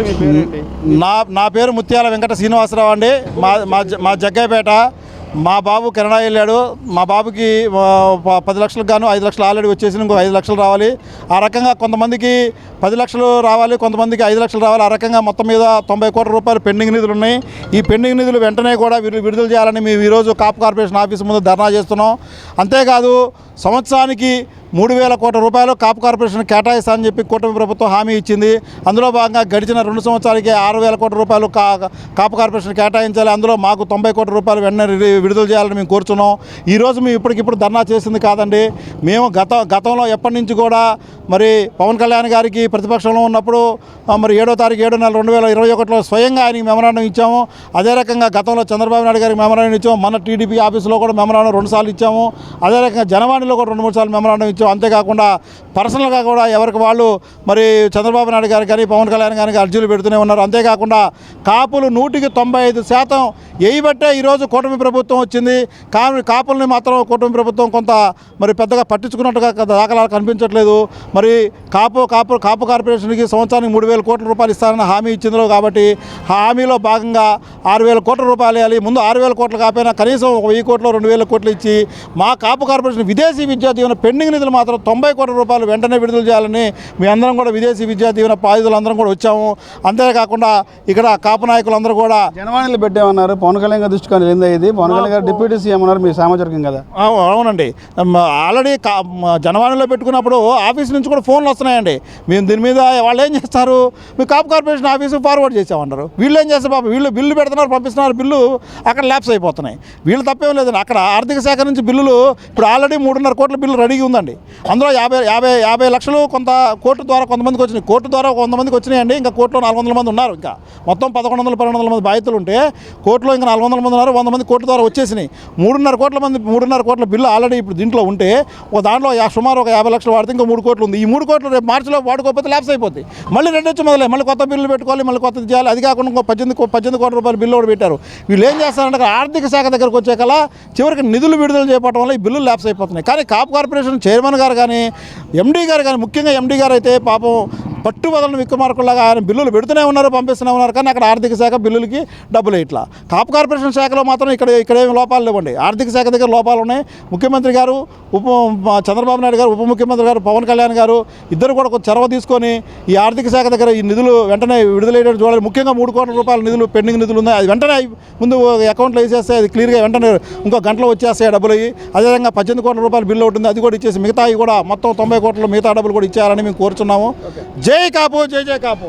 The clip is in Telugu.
గారు, మీ పేరేంటి? నా పేరు ముత్యాల వెంకట శ్రీనివాసరావు అండి. మా జగ్గయ్యపేట. మా బాబు కెనడా వెళ్ళాడు. మా బాబుకి 10 లక్షలకు గాను 5 లక్షలు ఆల్రెడీ వచ్చేసి ఇంకో 5 లక్షలు రావాలి. ఆ రకంగా కొంతమందికి 10 లక్షలు రావాలి, కొంతమందికి 5 లక్షలు రావాలి. ఆ రకంగా మొత్తం మీద 90 కోట్ల రూపాయలు పెండింగ్ నిధులు ఉన్నాయి. ఈ పెండింగ్ నిధులు వెంటనే కూడా విడుదల చేయాలని మేము ఈరోజు కాపు కార్పొరేషన్ ఆఫీస్ ముందు ధర్నా చేస్తున్నాం. అంతేకాదు సంవత్సరానికి 3,000 కోట్ల రూపాయలు కాపు కార్పొరేషన్ కేటాయిస్తానని చెప్పి కూటమి ప్రభుత్వం హామీ ఇచ్చింది. అందులో భాగంగా గడిచిన 2 సంవత్సరాలకి 6,000 కోట్ల రూపాయలు కాపు కార్పొరేషన్ కేటాయించాలి. అందులో మాకు 90 కోట్ల రూపాయలు వెంటనే విడుదల చేయాలని మేము కోరుచున్నాం. ఈరోజు మేము ఇప్పటికిప్పుడు ధర్నా చేసింది కాదండి. మేము గతంలో ఎప్పటి నుంచి కూడా మరి పవన్ కళ్యాణ్ గారికి ప్రతిపక్షంలో ఉన్నప్పుడు మరి 7వ తారీఖు 7 నెల 2021లో స్వయంగా ఆయనకి మెమరాండం ఇచ్చాము. అదే రకంగా గతంలో చంద్రబాబు నాయుడు గారికి మెమరాండం ఇచ్చాము. మన టీడీపీ ఆఫీసులో కూడా మెమరాండం 2 సార్లు ఇచ్చాము. అదే రకంగా జనవాణిలో కూడా 2-3 సార్లు మెమరాండం ఇచ్చాము. అంతేకాకుండా పర్సనల్గా కూడా ఎవరికి వాళ్ళు మరి చంద్రబాబు నాయుడు గారికి కానీ పవన్ కళ్యాణ్ గారికి అర్జీలు పెడుతూనే ఉన్నారు. అంతేకాకుండా కాపులు 100కి 95% వేయబట్టే ఈరోజు కూటమి ప్రభుత్వం వచ్చింది. కాపుల్ని మాత్రం కూటమి ప్రభుత్వం కొంత మరి పెద్దగా పట్టించుకున్నట్టుగా దాఖలాలు కనిపించట్లేదు. మరి కాపు కార్పొరేషన్కి సంవత్సరానికి 3,000 కోట్ల రూపాయలు ఇస్తారని హామీ ఇచ్చిందో కాబట్టి హామీలో భాగంగా 6,000 కోట్ల రూపాయలు వేయాలి. ముందు 6,000 కోట్లు కాకపోయినా కనీసం 1,000 కోట్లు 2,000 కోట్లు ఇచ్చి మా కాపు కార్పొరేషన్ విదేశీ విద్యా దీవెన పెండింగ్ నిధులు మాత్రం 90 కోట్ల రూపాయలు వెంటనే విడుదల చేయాలని మీ అందరం కూడా విదేశీ విద్యా దీవెన బాధితులందరం కూడా వచ్చాము. అంతేకాకుండా ఇక్కడ కాపు నాయకులందరూ కూడా జనవాణిలో పెట్టామన్నారు. పవన్ కళ్యాణ్ గారి దృష్టికి వెళ్ళింది ఇది. పవన్ కళ్యాణ్ గారు డిప్యూటీ సీఎం అన్నారు. మీ సామాజికం కదా? అవునండి. ఆల్రెడీ జనవాణిలో పెట్టుకున్నప్పుడు ఆఫీస్ నుంచి కూడా ఫోన్లు వస్తున్నాయండి. మేము దీని మీద వాళ్ళు ఏం చేస్తారు, మీ కాపు కార్పొరేషన్ ఆఫీసు ఫార్వర్డ్ చేసామన్నారు. వీళ్ళు ఏం చేస్తారు బాబు, వీళ్ళు బిల్లు పెడుతున్నారు, పంపిస్తున్నారు, బిల్లు అక్కడ ల్యాప్స్ అయిపోతున్నాయి. వీళ్ళు తప్పేం లేదండి. అక్కడ ఆర్థిక శాఖ నుంచి బిల్లులు ఇప్పుడు ఆల్రెడీ 3.5 కోట్ల బిల్లు రెడీగా ఉందండి. అందులో 50 లక్షలు కొంత కోర్టు ద్వారా కొంతమందికి వచ్చినాయి. కోర్టు ద్వారా కొంతమందికి వచ్చినాయండి. ఇంకా కోర్టులో 400 మంది ఉన్నారు. ఇంకా మొత్తం 1,100-1,200 మంది బాధితులు ఉంటే కోర్టులో ఇంకా 400 మంది ఉన్నారు. 100 మంది కోర్టు ద్వారా వచ్చేసినాయి. 3.5 కోట్ల బిల్లు ఆల్రెడీ ఇప్పుడు దీంట్లో ఉంటే దాంట్లో సుమారు ఒక 50 లక్షలు వాడితే ఇంకా 3 కోట్లు ఉంది. ఈ 3 కోట్లు రేపు మార్చిలో వాడుకోకపోతే ల్యాప్స్ అయిపోతుంది. మళ్ళీ రెండు వచ్చి మళ్ళీ కొత్త బిల్లు పెట్టుకోవాలి, మళ్ళీ కొత్తది చేయాలి. అది కాకుండా ఇంకో 18 కోట్ల రూపాయల బిల్లు కూడా పెట్టారు. వీళ్ళు ఏం చేస్తారంటే ఆర్థిక శాఖ దగ్గరకు వచ్చే కల్లా చివరికి నిధులు విడుదల చేయడం వల్ల ఈ బిల్లులు ల్యాప్స్ అయిపోతున్నాయి. కానీ కాపు కార్పొరేషన్ చైర్మన్ గారు కానీ ఎండీ గారు కానీ, ముఖ్యంగా ఎండీ గారు అయితే పాపం పట్టుబదలను విక్రమార్కుల్లాగా ఆయన బిల్లులు పెడుతూనే ఉన్నారు, పంపిస్తూనే ఉన్నారు. కానీ అక్కడ ఆర్థిక శాఖ బిల్లులకి డబ్బులు ఇట్లా. కాపు కార్పొరేషన్ శాఖలో మాత్రం ఇక్కడేమి లోపాలు లేవండి. ఆర్థిక శాఖ దగ్గర లోపాలు ఉన్నాయి. ముఖ్యమంత్రి గారు చంద్రబాబు నాయుడు గారు, ఉప ముఖ్యమంత్రి గారు పవన్ కళ్యాణ్ గారు ఇద్దరు కూడా కొంచెం చొరవ తీసుకొని ఈ ఆర్థిక శాఖ దగ్గర ఈ నిధులు వెంటనే విడుదలయ్యేటట్టు చూడాలి. ముఖ్యంగా 3 కోట్ల రూపాయల నిధులు పెండింగ్ నిధులు ఉన్నాయి. అది వెంటనే ముందు అకౌంట్లో వేసేస్తే అది క్లియర్గా వెంటనే ఇంకో గంటలో వచ్చేస్తాయి డబ్బులు. అదేవిధంగా 18 కోట్ల రూపాయల బిల్లు ఉంటుంది, అది కూడా ఇచ్చేసి మిగతా కూడా మొత్తం 90 కోట్ల మిగతా డబ్బులు కూడా ఇచ్చేయాలని మేము కోరుచున్నాము. జై కాపు, జై జై కాపు.